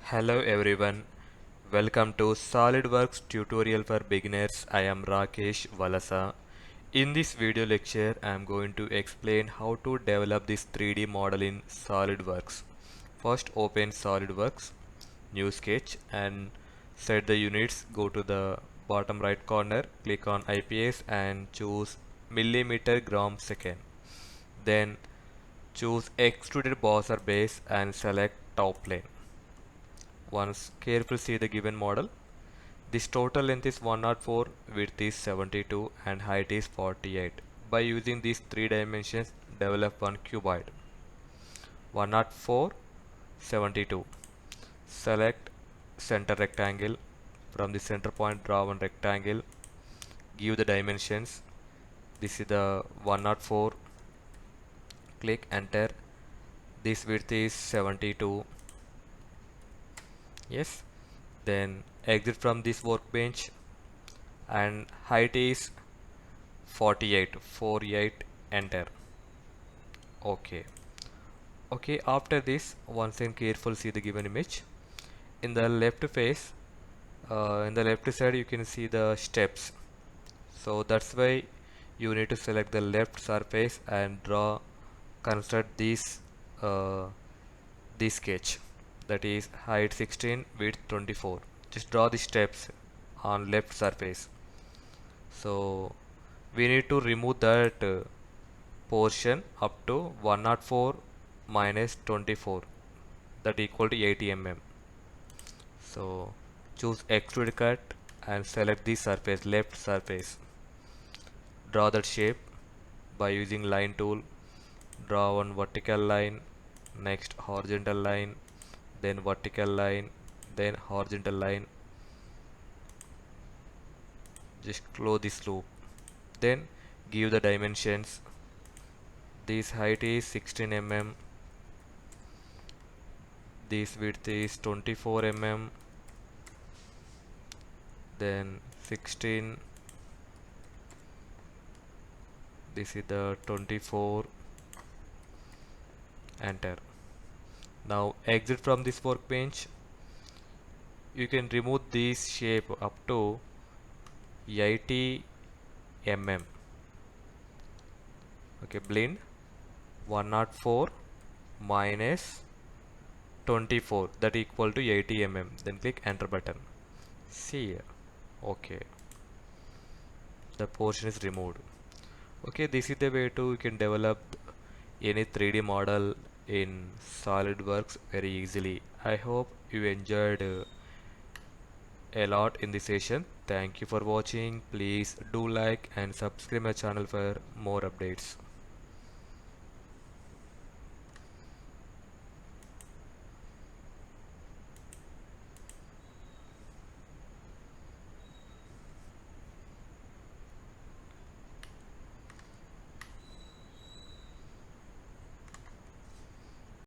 Hello everyone, welcome to SolidWorks tutorial for beginners. I am Rakesh VALASA. In this video lecture, I am going to explain how to develop this 3D model in SolidWorks. First open SolidWorks, new sketch and set the units. Go to the bottom right corner, click on IPS and choose millimeter gram second. Then choose extruded boss or base and select top plane. Once carefully see the given model, this total length is 104, width is 72 and height is 48. By using these three dimensions, develop one cuboid. 104, 72. Select center rectangle. From the center point, draw one rectangle. Give the dimensions. This is the 104. Click enter. This width is 72. Yes. Then exit from this workbench and height is 48, enter. Okay, after this, once again careful see the given image. In the left face, in the left side you can see the steps, so that's why you need to select the left surface and construct this sketch, that is height 16, width 24. Just draw the steps on left surface. So we need to remove that portion up to 104 minus 24, that equal to 80 mm. So choose extrude cut and select the surface, left surface. Draw that shape by using line tool. Draw one vertical line, next horizontal line, then vertical line, then horizontal line. Just close this loop. Then give the dimensions. This height is 16 mm. This width is 24 mm. Then 16. This is the 24. Enter. Now exit from this workbench. You can remove this shape up to 80 mm. Okay, blend 104 minus 24, that equal to 80 mm. Then click enter button. See here. Okay, the portion is removed. Okay, this is the way you can develop any 3D model in SolidWorks very easily. I hope you enjoyed a lot in this session. Thank you for watching. Please do like and subscribe my channel for more updates.